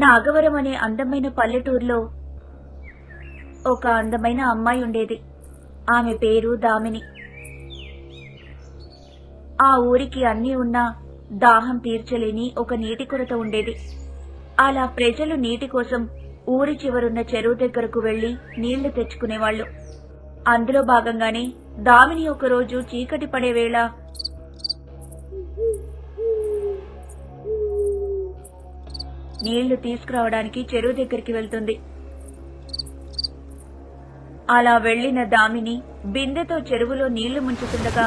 నాగవరం అనే అందమైన పల్లెటూరులో ఒక అందమైన అమ్మాయి ఉండేది. ఆమె పేరు దామిని. ఆ ఊరికి అన్నీ ఉన్నా దాహం తీర్చలేని ఒక నీటి కొరత ఉండేది. అలా ప్రజలు నీటి కోసం ఊరి చివరున్న చెరువు దగ్గరకు వెళ్లి నీళ్లు తెచ్చుకునేవాళ్లు. అందులో భాగంగానే దామిని ఒకరోజు చీకటి పడే వేళ నీళ్లు తీసుకురావడానికి చెరువు దగ్గరికి వెళ్తుంది. అలా వెళ్లిన దామిని బిందెతో చెరువులో నీళ్లు ముంచుతుండగా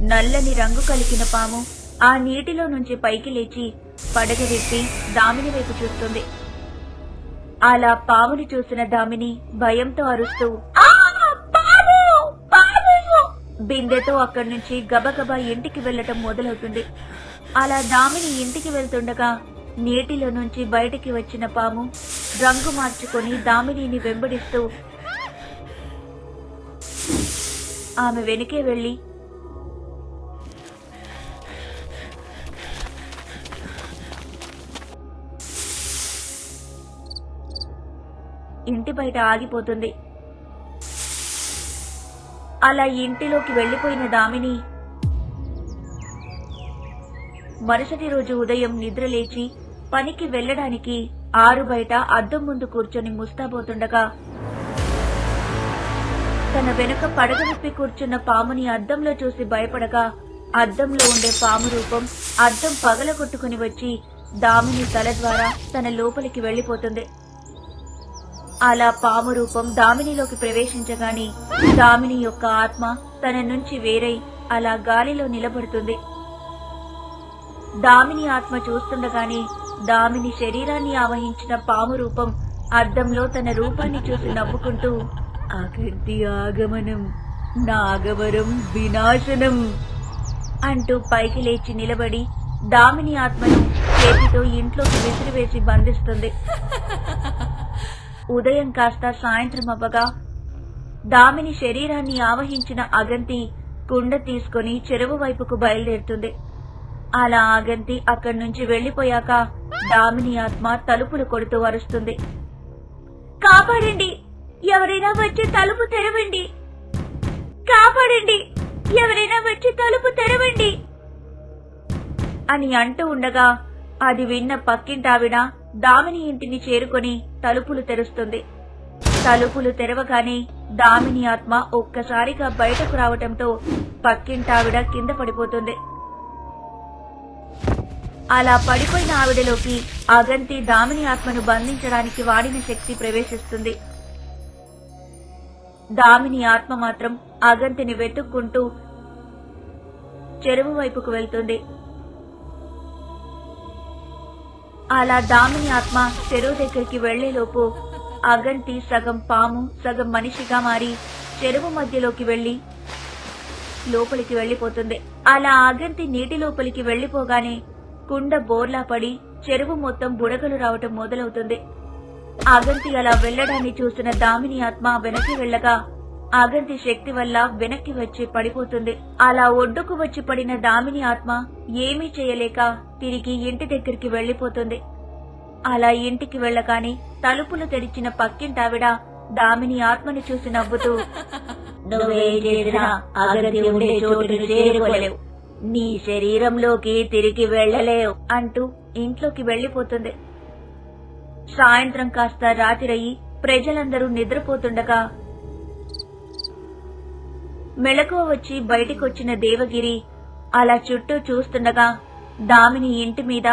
నల్లని రంగు కలిగిన పాము ఆ నీటిలో నుంచి పైకి లేచి పడగ విప్పి దామిని వైపు చూస్తుంది. అలా పాముని చూసిన దామిని భయంతో అరుస్తూ బిందెతో అక్కడి నుంచి గబగబా ఇంటికి వెళ్లటం మొదలవుతుంది. అలా దామిని ఇంటికి వెళ్తుండగా నీటిలో నుంచి బయటికి వచ్చిన పాము రంగు మార్చుకొని దామినిని వెంబడిస్తూ ఆమె వెనుకే వెళ్లి ఇంటి బయట ఆగిపోతుంది. అలా ఇంటిలోకి వెళ్లిపోయిన దామిని మరుసటి రోజు ఉదయం నిద్రలేచి పనికి వెళ్లడానికి ఆరు బయట అద్దం ముందు కూర్చొని ముస్తాబోతుండగా తన వెనుక పడగ విప్పి కూర్చున్న పాముని అద్దంలో చూసి భయపడగా అద్దంలో ఉండే పాము రూపం అద్దం పగలగొట్టుకుని వచ్చి దామిని తల ద్వారా తన లోపలికి వెళ్లిపోతుంది. అలా పాము రూపం దామినిలోకి ప్రవేశించగానే దామిని యొక్క ఆత్మ తన నుంచి వేరై అలా గాలిలో నిలబడుతుంది. దామిని ఆత్మ చూస్తుండగానే దామిని శరీరాన్ని ఆవహించిన పాము రూపం అద్దంలో తన రూపాన్ని చూసి నవ్వుకుంటూ అకర్తి ఆగమనం నాగవరం వినాశనం అంటూ పైకి లేచి నిలబడి దామిని ఆత్మను చేతితో ఇంట్లోకి విసిరివేసి బంధిస్తుంది. ఉదయం కాస్త సాయంత్రం అవ్వగా దామిని శరీరాన్ని ఆవహించిన అగంతి కుండ తీసుకుని చెరువు వైపుకు బయలుదేరుతుంది. అలా అగంతి అక్కడి నుంచి వెళ్లిపోయాక దామిని ఆత్మ తలుపులు కొడుతూ అరుస్తుంది, కాపాడండి, ఎవరైనా వచ్చి తలుపు తెరవండి, కాపాడండి, ఎవరైనా వచ్చి తలుపు తెరవండి అని అంటూ ఉండగా అది విన్న పక్కింటావిడ దామిని ఇంటిని చేరుకొని తలుపులు తెరుస్తుంది. తలుపులు తెరవగానే దామిని ఆత్మ ఒక్కసారిగా బయటకు రావటంతో పక్కింటావిడ కింద పడిపోతుంది. అలా పడిపోయిన ఆవిడలోకి అగంతి దామిని ఆత్మను బంధించడానికి వాడిన శక్తి ప్రవేశిస్తుంది. దామిని ఆత్మ మాత్రం అగంతిని వెతుక్కుంటూ చెరువు వైపుకు వెళ్తుంది. అలా దామిని ఆత్మ చెరువు దగ్గరికి వెళ్లేలోపు అగంతి సగం పాము సగం మనిషిగా మారి చెరువు మధ్యలోకి వెళ్లి లోపలికి వెళ్లిపోతుంది. అలా అగంతి నీటి లోపలికి వెళ్లిపోగానే కుండ బోర్లా పడి చెరువు మొత్తం బుడగలు రావటం మొదలవుతుంది. అగంతి అలా వెళ్లడాన్ని చూసిన దామిని ఆత్మ వెనక్కి వెళ్లగా అగంతి శక్తి వల్ల వెనక్కి వచ్చి పడిపోతుంది. అలా ఒడ్డుకు వచ్చి పడిన దామిని ఆత్మ ఏమీ చేయలేక తిరిగి ఇంటి దగ్గరికి వెళ్లిపోతుంది. అలా ఇంటికి వెళ్లగానే తలుపులు తెరిచిన పక్కింటావిడ దామిని ఆత్మని చూసి నవ్వుతూ, నువ్వేం చేసినా అగంతి ఉండే చోటును చేరుకోలేవు, నీ శరీరంలోకి తిరిగి వెళ్లలేవు అంటూ ఇంట్లోకి వెళ్లిపోతుంది. సాయంత్రం కాస్త రాత్రయి ప్రజలందరూ నిద్రపోతుండగా మెళకువ వచ్చి బయటికొచ్చిన దేవగిరి అలా చుట్టూ చూస్తుండగా దామిని ఇంటి మీద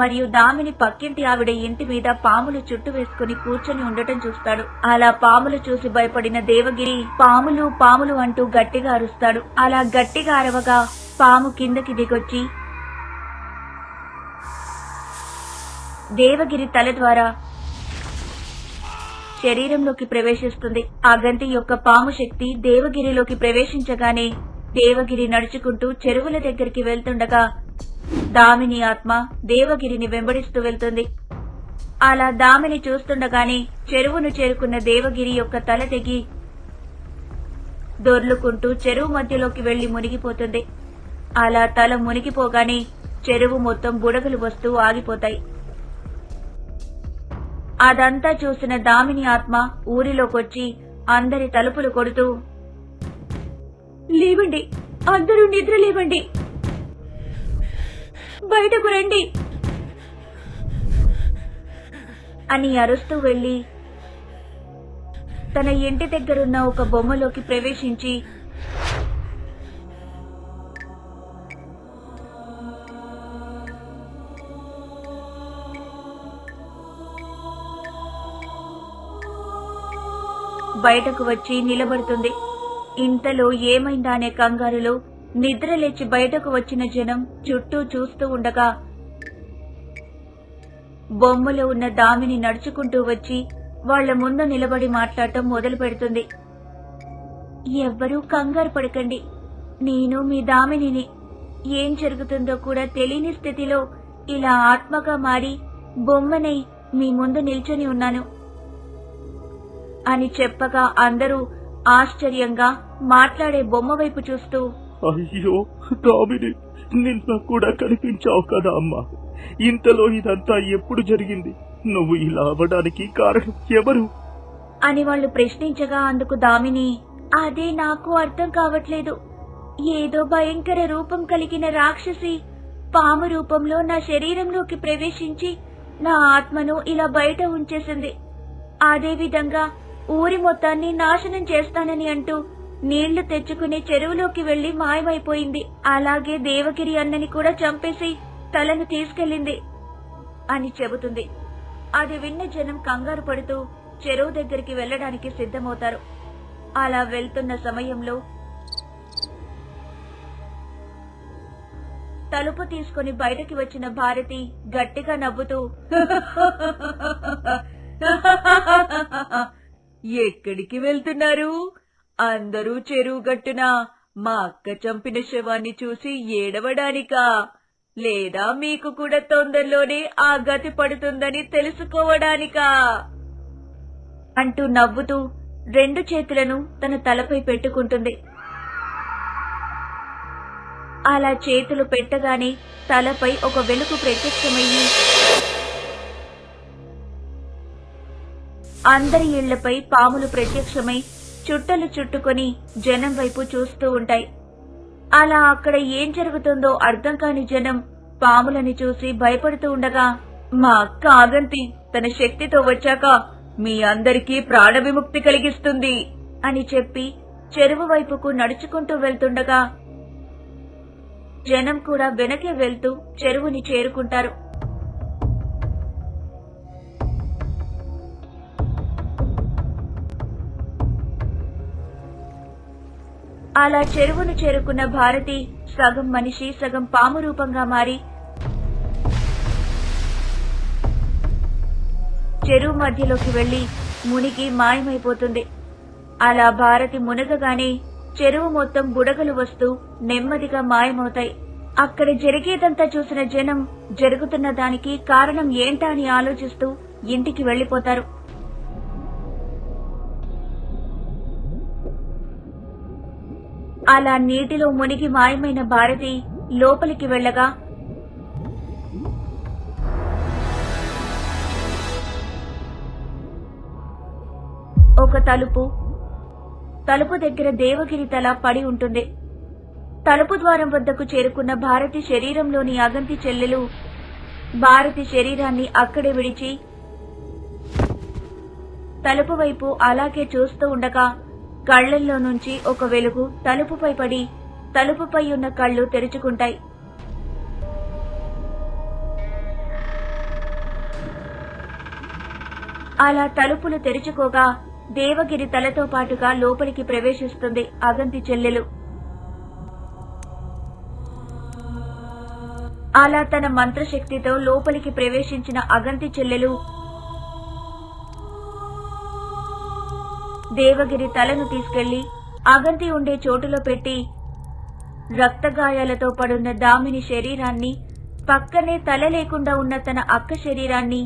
మరియు దామిని పక్కింటి ఆవిడ ఇంటి మీద పాములు చుట్టూ వేసుకుని కూర్చొని ఉండటం చూస్తాడు. అలా పాములు చూసి భయపడిన దేవగిరి పాములు పాములు అంటూ గట్టిగా అరుస్తాడు. అలా గట్టిగా అరవగా పాము కిందకి దిగొచ్చి దేవగిరి తల ద్వారా శరీరంలోకి ప్రవేశిస్తుంది. అగంతి యొక్క పాము శక్తి దేవగిరిలోకి ప్రవేశించగానే దేవగిరి నడుచుకుంటూ చెరువుల దగ్గరికి వెళ్తుండగా దామిని ఆత్మ దేవగిరిని వెంబడిస్తూ వెళ్తుంది. అలా దామిని చూస్తుండగానే చెరువును చేరుకున్న దేవగిరి యొక్క తల తెగి దొర్లుకుంటూ చెరువు మధ్యలోకి వెళ్లి మునిగిపోతుంది. అలా తల మునిగిపోగానే చెరువు మొత్తం బుడగలు వస్తూ ఆగిపోతాయి. అదంతా చూసిన దామిని ఆత్మ ఊరిలోకొచ్చి అందరి తలుపులు కొడుతూ, లేవండి, అందరూ నిద్ర లేవండి, బయటకు రండి అని అరుస్తూ వెళ్లి తన ఇంటి దగ్గరున్న ఒక బొమ్మలోకి ప్రవేశించి బయటకు వచ్చి నిలబడుతుంది. ఇంతలో ఏమైందా అనే కంగారులో నిద్రలేచి బయటకు వచ్చిన జనం చుట్టూ చూస్తూ ఉండగా బొమ్మలో ఉన్న దామిని నడుచుకుంటూ వచ్చి వాళ్ల ముందు నిలబడి మాట్లాడటం మొదలు పెడుతుంది. ఎవ్వరూ కంగారు పడకండి, నేను మీ దామినిని. ఏం జరుగుతుందో కూడా తెలియని స్థితిలో ఇలా ఆత్మగా మారి బొమ్మనై మీ ముందు నిల్చొని ఉన్నాను అని చెప్పగా అందరూ ఆశ్చర్యంగా మాట్లాడే బొమ్మ వైపు చూస్తూ, అయ్యో దామిని, నిన్న కూడా కనిపించావు కదా అమ్మా. ఇంతలో ఇదంతా ఎప్పుడు జరిగింది? నువ్వు ఇలా అవ్వడానికి కారణం ఎవరు అని వాళ్ళు ప్రశ్నించగా అందుకు దామిని, అదే నాకు అర్థం కావట్లేదు. ఏదో భయంకర రూపం కలిగిన రాక్షసి పాము రూపంలో నా శరీరంలోకి ప్రవేశించి నా ఆత్మను ఇలా బయట ఉంచేసింది. అదేవిధంగా ఊరి మొత్తాన్ని నాశనం చేస్తానని అంటూ నీళ్లు తెచ్చుకుని చెరువులోకి వెళ్లి మాయమైపోయింది. అలాగే దేవగిరి అన్నని కూడా చంపేసి తలను తీసుకెళ్లింది అని చెబుతుంది. అది విన్న జనం కంగారు పడుతూ చెరువు దగ్గరికి వెళ్లడానికి సిద్ధమవుతారు. అలా వెళ్తున్న సమయంలో తలుపు తీసుకుని బయటకి వచ్చిన భారతి గట్టిగా నవ్వుతూ, ఎక్కడికి వెళ్తున్నారు? అందరూ చెరువు గట్టున మా అక్క చంపిన శవాన్ని చూసి ఏడవడానికా? లేదా మీకు కూడా తొందరలోనే ఆ గతి పడుతుందని తెలుసుకోవడానికా అంటూ నవ్వుతూ 2 చేతులను తన తలపై పెట్టుకుంటుంది. అలా చేతులు పెట్టగానే తలపై ఒక వెలుగు ప్రత్యక్షమయ్యి అందరి ఇళ్లపై పాములు ప్రత్యక్షమై చుట్టలు చుట్టుకొని జనం వైపు చూస్తూ ఉంటాయి. అలా అక్కడ ఏం జరుగుతుందో అర్థం కాని జనం పాములని చూసి భయపడుతూ ఉండగా, మా అక్క ఆగంతి తన శక్తితో వచ్చాక మీ అందరికీ ప్రాణ విముక్తి కలిగిస్తుంది అని చెప్పి చెరువు వైపుకు నడుచుకుంటూ వెళ్తుండగా జనం కూడా వెనకే వెళ్తూ చెరువుని చేరుకుంటారు. అలా చెరువును చేరుకున్న భారతి సగం మనిషి సగం పాము రూపంగా మారి చెరువు మధ్యలోకి వెళ్లి మునిగి మాయమైపోతుంది. అలా భారతి మునగగానే చెరువు మొత్తం బుడగలు వస్తూ నెమ్మదిగా మాయమవుతాయి. అక్కడ జరిగేదంతా చూసిన జనం జరుగుతున్న దానికి కారణం ఏంటా అని ఆలోచిస్తూ ఇంటికి వెళ్లిపోతారు. అలా నీటిలో మునిగి మాయమైన భారతి లోపలికి వెళ్లగా ఒక తలుపు దగ్గర దేవగిరి తల పడి ఉంటుంది. తలుపు ద్వారం వద్దకు చేరుకున్న భారతి శరీరంలోని అగంతి చెల్లెలు భారతి శరీరాన్ని అక్కడే విడిచి తలుపు వైపు అలాగే చూస్తూ ఉండగా కళ్లల్లో నుంచి ఒక వెలుగు తలుపుపై పడి తలుపుపై ఉన్న కళ్ళు తెరుచుకుంటాయి. అలా తలుపులు తెరుచుకోగా దేవగిరి తలతో పాటుగా లోపలికి ప్రవేశిస్తుంది అగంతి చెల్లెలు. అలా తన మంత్రశక్తితో లోపలికి ప్రవేశించిన అగంతి చెల్లెలు దేవగిరి తలను తీసుకెళ్లి అగంతి ఉండే చోటులో పెట్టి రక్తగాయాలతో పడున్న దామిని శరీరాన్ని, పక్కనే తల లేకుండా ఉన్న తన అక్క శరీరాన్ని,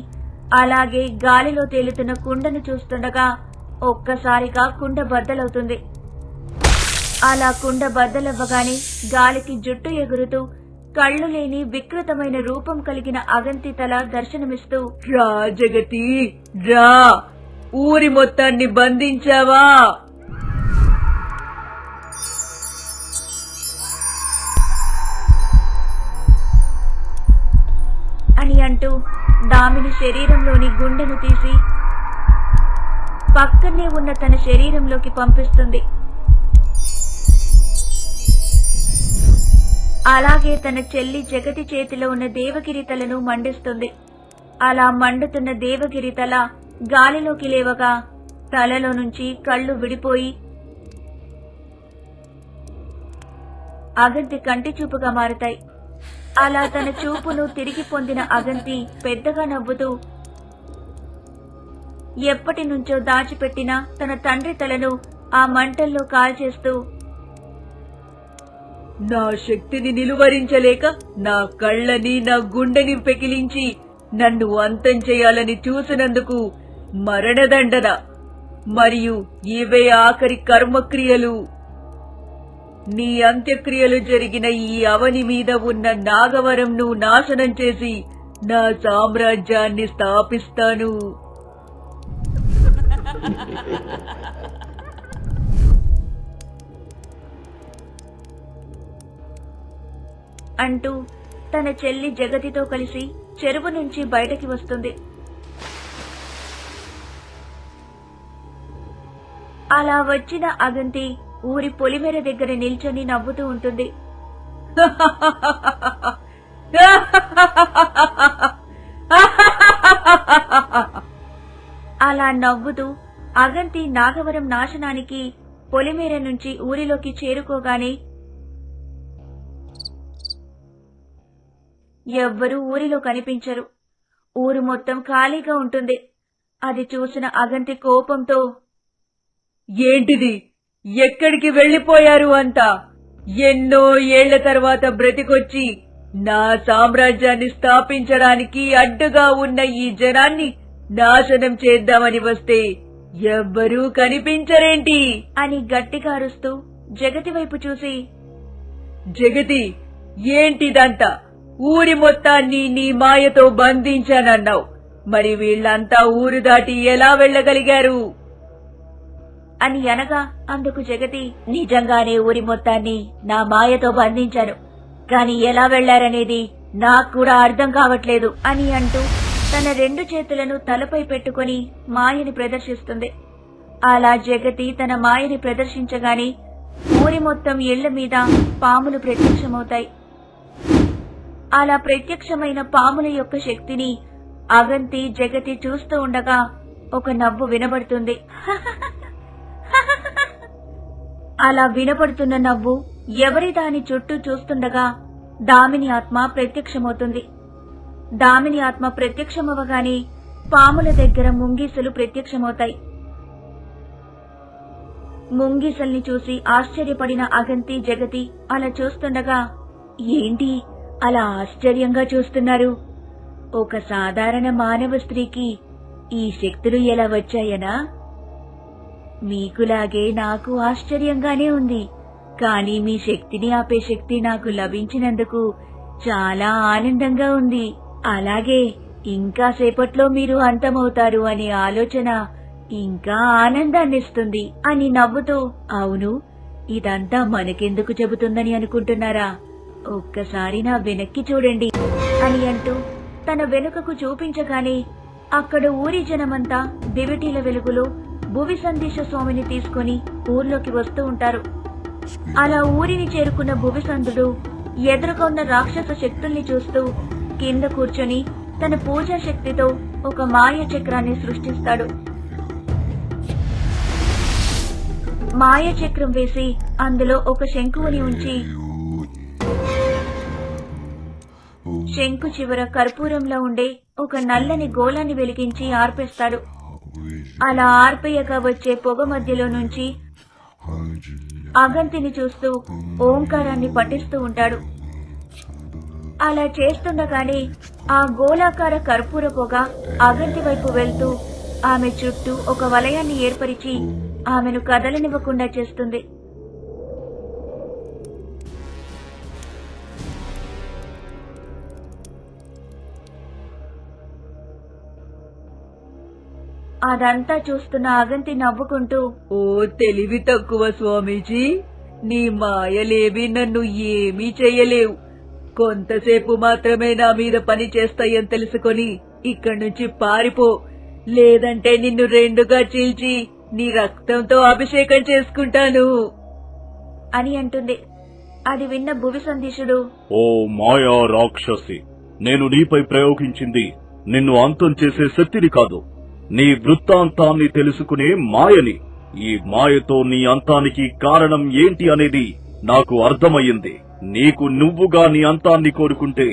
అలాగే గాలిలో తేలుతున్న కుండను చూస్తుండగా ఒక్కసారిగా కుండ బద్దలవుతుంది. అలా కుండ బద్దలవ్వగానే గాలికి జుట్టు ఎగురుతూ కళ్ళు లేని వికృతమైన రూపం కలిగిన అగంతి తల దర్శనమిస్తూ, రా జగతి రా, ఊరి మొత్తాన్ని బంధించావా అని అంటూ దామిని శరీరంలోని గుండెను తీసి పక్కనే ఉన్న తన శరీరంలోకి పంపిస్తుంది. అలాగే తన చెల్లి జగతి చేతిలో ఉన్న దేవగిరి తలను మండిస్తుంది. అలా మండుతున్న దేవగిరి తల గాలిలోకి లేవగా తలలో నుంచి కళ్ళు విడిపోయి అగంతి కంటి చూపుగా మారుతాయి. అలా తన చూపును తిరిగి పొందిన అగంతి పెద్దగా నవ్వుతూ ఎప్పటి నుంచో దాచిపెట్టిన తన తండ్రి తలను ఆ మంటల్లో కాల్చేస్తూ, నా శక్తిని నిలువరించలేక నా కళ్ళని నా గుండెని పెకిలించి నన్ను అంతం చేయాలని చూసినందుకు మరణదండన మరియు ఇవే ఆఖరి కర్మక్రియలు. నీ అంత్యక్రియలు జరిగిన ఈ అవని మీద ఉన్న నాగవరంను నాశనం చేసి నా సామ్రాజ్యాన్ని స్థాపిస్తాను. అంటూ తన చెల్లి జగతితో కలిసి చెరువు నుంచి బయటకి వస్తుంది. అలా వచ్చిన అగంతి ఊరి పొలిమేర దగ్గర నిల్చొని నవ్వుతూ ఉంటుంది. అలా నవ్వుతూ అగంతి నాగవరం నాశనానికి పొలిమేర నుంచి ఊరిలోకి చేరుకోగానే ఎవ్వరూ ఊరిలో కనిపించరు. ఊరు మొత్తం ఖాళీగా ఉంటుంది. అది చూసిన అగంతి కోపంతో, ఏంటిది, ఎక్కడికి వెళ్లిపోయారు అంతా? ఎన్నో ఏళ్ల తర్వాత బ్రతికొచ్చి నా సామ్రాజ్యాన్ని స్థాపించడానికి అడ్డుగా ఉన్న ఈ జనాన్ని నాశనం చేద్దామని వస్తే ఎవ్వరూ కనిపించరేంటి అని గట్టిగా అరుస్తూ జగతి వైపు చూసి, జగతి, ఏంటిదంతా? ఊరి మొత్తాన్ని నీ మాయతో బంధించానన్నావు, మరి వీళ్లంతా ఊరు దాటి ఎలా వెళ్లగలిగారు అని అనగా అందుకు జగతి, నిజంగానే ఊరి మొత్తాన్ని నా మాయతో బంధించాను, కాని ఎలా వెళ్లారనేది నాకు కూడా అర్థం కావట్లేదు అని అంటూ తన రెండు చేతులను తలపై పెట్టుకుని మాయని ప్రదర్శిస్తుంది. అలా జగతి తన మాయని ప్రదర్శించగానే ఊరి మొత్తం ఇళ్ల మీద పాములు ప్రత్యక్షమవుతాయి. అలా ప్రత్యక్షమైన పాముల యొక్క శక్తిని అగంతి జగతి చూస్తూ ఉండగా ఒక నవ్వు వినబడుతుంది. అలా వినపడుతున్న నవ్వు ఎవరి దాని చుట్టూ చూస్తుండగా దామిని ఆత్మ ప్రత్యక్షమవుతుంది. దామిని ఆత్మ ప్రత్యక్షమవగానే పాముల దగ్గర ముంగీసలు ప్రత్యక్షమవుతాయి. ముంగీసల్ని చూసి ఆశ్చర్యపడిన అగంతి జగతి అలా చూస్తుండగా, ఏంటి అలా ఆశ్చర్యంగా చూస్తున్నారు? ఒక సాధారణ మానవ స్త్రీకి ఈ శక్తులు ఎలా వచ్చాయనా? మీకులాగే నాకు ఆశ్చర్యంగానే ఉంది, కానీ మీ శక్తిని ఆపే శక్తి నాకు లభించినందుకు చాలా ఆనందంగా ఉంది. అలాగే ఇంకా సేపట్లో మీరు అంతమవుతారు అనే ఆలోచన ఇంకా ఆనందాన్నిస్తుంది అని నవ్వుతూ, అవును, ఇదంతా మనకెందుకు చెబుతుందని అనుకుంటున్నారా? ఒక్కసారి నా వెనక్కి చూడండి అని అంటూ తన వెనుకకు చూపించగానే అక్కడ ఊరి జనమంతా దివిటీల వెలుగులో భువి సందేశ స్వామిని తీసుకుని ఊర్లోకి వస్తూ ఉంటారు. అలా ఊరిని చేరుకున్న భువిసంధుడు ఎదురుగా ఉన్న రాక్షస శక్తుల్ని చూస్తూ కింద కూర్చొని తన పూజా శక్తితో ఒక మాయ చక్రాన్ని సృష్టిస్తాడు. మాయ చక్రం వేసి అందులో ఒక శంకువుని ఉంచి శంకు చివర కర్పూరంలో ఉండే ఒక నల్లని గోళాన్ని వెలిగించి ఆర్పేస్తాడు. అలా ఆర్పేయగా వచ్చే పొగ మధ్యలో నుంచి అగంతిని చూస్తూ ఓంకారాన్ని పఠిస్తూ ఉంటాడు. అలా చేస్తుండగానే ఆ గోళాకార కర్పూర పొగ అగంతి వైపు వెళ్తూ ఆమె చుట్టూ ఒక వలయాన్ని ఏర్పరిచి ఆమెను కదలనివ్వకుండా చేస్తుంది. అదంతా చూస్తున్న అగంతి నవ్వుకుంటూ, ఓ తెలివి తక్కువ స్వామీజీ, నీ మాయలేవి నన్ను ఏమీ చెయ్యలేవు. కొంతసేపు మాత్రమే నా మీద పని చేస్తాయని తెలుసుకొని ఇక్కడి నుంచి పారిపో, లేదంటే నిన్ను రెండుగా చీల్చి నీ రక్తంతో అభిషేకం చేసుకుంటాను అని అంటుంది. అది విన్న భువి సందీశుడు, ఓ మాయా రాక్షసి, నేను నీపై ప్రయోగించింది నిన్ను అంతం చేసే శక్తిని కాదు, నీ వృత్తాంతాన్ని తెలుసుకునే మాయని. ఈ మాయతో నీ అంతానికి కారణం ఏంటి అనేది నాకు అర్థమయ్యింది. నీకు నువ్వుగా నీ అంతాన్ని కోరుకుంటే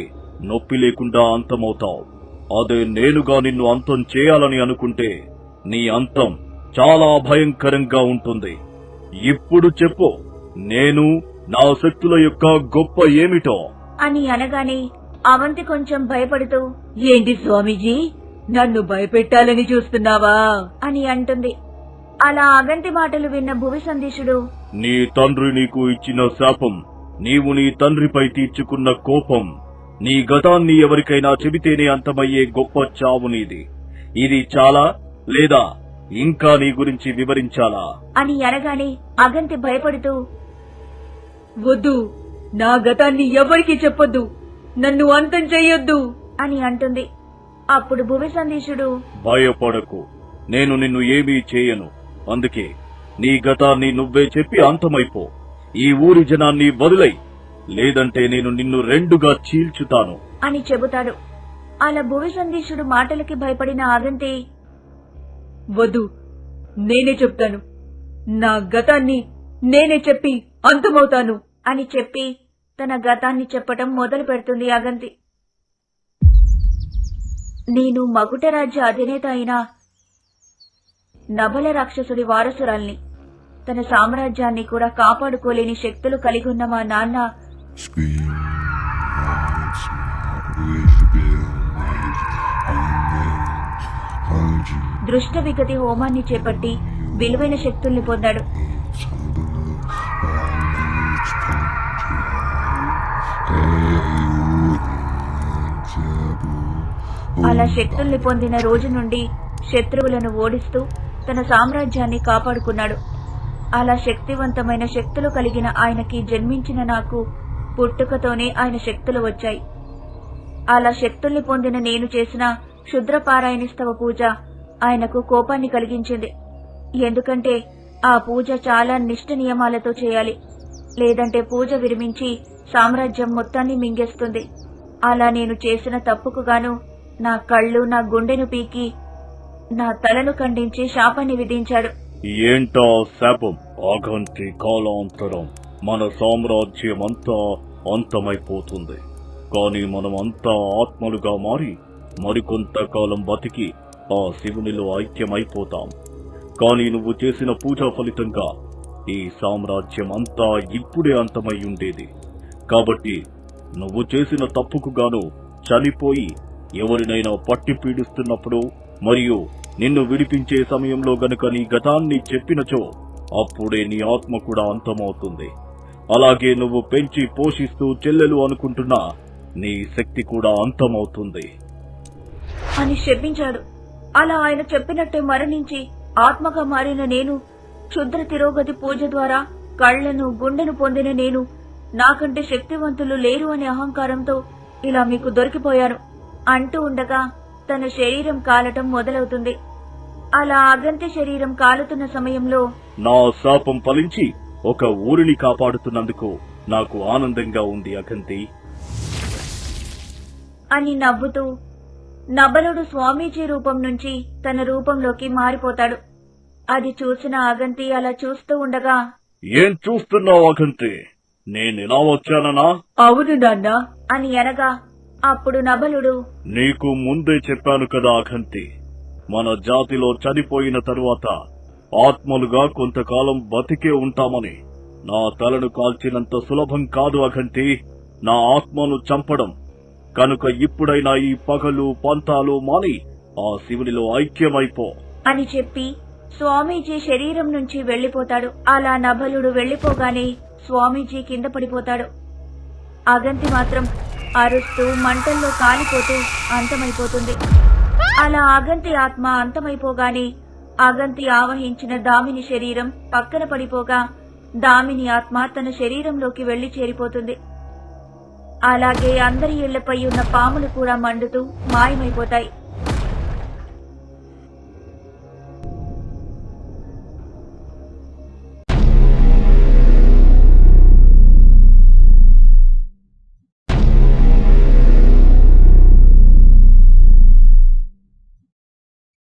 నొప్పి లేకుండా అంతమవుతావు. అదే నేనుగా నిన్ను అంతం చేయాలని అనుకుంటే నీ అంతం చాలా భయంకరంగా ఉంటుంది. ఇప్పుడు చెప్పు, నేను నా శక్తుల యొక్క గొప్ప ఏమిటో అని అనగానే అవంతి కొంచెం భయపడుతూ, ఏంటి స్వామీజీ, నన్ను భయపెట్టాలని చూస్తున్నావా అని అంటుంది. అలా అగంతి మాటలు విన్న భువి సందీశుడు, నీ తండ్రి నీకు ఇచ్చిన శాపం, నీవు నీ తండ్రిపై తీర్చుకున్న కోపం, నీ గతాన్ని ఎవరికైనా చెబితేనే అంతమయ్యే గొప్ప చావు నీది. ఇది చాలా లేదా ఇంకా నీ గురించి వివరించాలా అని అనగానే అగంతి భయపడుతూ, వద్దు, నా గతాన్ని ఎవరికీ చెప్పొద్దు, నన్ను అంతం చెయ్యొద్దు అని అంటుంది. అప్పుడు భువి సందీశుడు, భయపడకు, నేను నిన్ను ఏమీ చేయను. అందుకే నీ గతాన్ని నువ్వే చెప్పి అంతమైపో. ఈ ఊరి జనాన్ని వదిలై, లేదంటే నేను నిన్ను రెండుగా చీల్చుతాను అని చెబుతాడు. అలా భువి సందీశుడు మాటలకి భయపడిన అగంతి, వద్దు, నేనే చెప్తాను, నా గతాన్ని నేనే చెప్పి అంతమవుతాను అని చెప్పి తన గతాన్ని చెప్పటం మొదలు పెడుతుంది అగంతి. నేను మగుట రాజ్య అధినేత అయిన నబల రాక్షసుడి వారసురాల్ని. తన సామ్రాజ్యాన్ని కూడా కాపాడుకోలేని శక్తులు కలిగి ఉన్న మా నాన్న దృష్ట విగతి హోమాన్ని చేపట్టి విలువైన శక్తుల్ని పొందాడు. అలా శక్తుల్ని పొందిన రోజు నుండి శత్రువులను ఓడిస్తూ తన సామ్రాజ్యాన్ని కాపాడుకున్నాడు. అలా శక్తివంతమైన శక్తులు కలిగిన ఆయనకి జన్మించిన నాకు పుట్టుకతోనే ఆయన శక్తులు వచ్చాయి. అలా శక్తుల్ని పొందిన నేను చేసిన క్షుద్రపారాయణిస్తవ పూజ ఆయనకు కోపాన్ని కలిగించింది. ఎందుకంటే ఆ పూజ చాలా నిష్ఠ నియమాలతో చేయాలి, లేదంటే పూజ విరమించి సామ్రాజ్యం మొత్తాన్ని మింగేస్తుంది. అలా నేను చేసిన తప్పుకు గాను నా కళ్ళు, నా గుండెను పీకి నా తలను ఖండించి శాపాన్ని విధించాడు. ఏంటా శాపం? అగంతి కాలాంతరం మన సామ్రాజ్యమంతా అంతమైపోతుంది. కాని మనమంతా ఆత్మలుగా మారి మరికొంతకాలం బతికి ఆ శివునిలో ఐక్యమైపోతాం. కాని నువ్వు చేసిన పూజా ఫలితంగా ఈ సామ్రాజ్యం అంతా ఇప్పుడే అంతమై ఉండేది. కాబట్టి నువ్వు చేసిన తప్పుకు గాను చనిపోయి ఎవరినైనా పట్టి పీడిస్తున్నప్పుడు మరియు నిన్ను విడిపించే సమయంలో గనుక నీ గతాన్ని చెప్పినచో అప్పుడే నీ ఆత్మ కూడా అంతమవుతుంది. అలాగే నువ్వు పెంచి పోషిస్తూ చెల్లెలు అనుకుంటున్నా నీ శక్తి కూడా అంతమవుతుంది అని శపించాడు. అలా ఆయన చెప్పినట్టే మరణించి ఆత్మగా మారిన నేను, క్షుద్ర తిరోగతి పూజ ద్వారా కళ్లను, గుండెను పొందిన నేను, నాకంటే శక్తివంతులు లేరు అనే అహంకారంతో ఇలా మీకు దొరికిపోయాను అంటూ ఉండగా తన శరీరం కాలటం మొదలవుతుంది. అలా అగంతి శరీరం కాలుతున్న సమయంలో, నా శాపం ఫలించి ఒక ఊరిని కాపాడుతున్నందుకు నాకు ఆనందంగా ఉంది అగంతి అని నవ్వుతూ నబలుడు స్వామీజీ రూపం నుంచి తన రూపంలోకి మారిపోతాడు. అది చూసిన అగంతి అలా చూస్తూ ఉండగా, ఏం చూస్తున్నావు అగంతి? నేనెలా వచ్చాననా? అవును నాన్న అని అనగా అప్పుడు నబలుడు, నీకు ముందే చెప్పాను కదా అగంతి, మన జాతిలో చనిపోయిన తరువాత ఆత్మలుగా కొంతకాలం బతికే ఉంటామని. నా తలను కాల్చినంత సులభం కాదు అగంతి నా ఆత్మను చంపడం. కనుక ఇప్పుడైనా ఈ పగలు పంతాలు మాని ఆ శివునిలో ఐక్యమైపో అని చెప్పి స్వామీజీ శరీరం నుంచి వెళ్లిపోతాడు. అలా నబలుడు వెళ్లిపోగానే స్వామీజీ కింద పడిపోతాడు. అగంతి మాత్రం అరుస్తూ మంటల్లో కాలిపోతూ అంతమైపోతుంది. అలా అగంతి ఆత్మ అంతమైపోగానే అగంతి ఆవహించిన దామిని శరీరం పక్కన పడిపోగా దామిని ఆత్మ తన శరీరంలోకి వెళ్లి చేరిపోతుంది. అలాగే అందరి ఇళ్లపై ఉన్న పాములు కూడా మండుతూ మాయమైపోతాయి.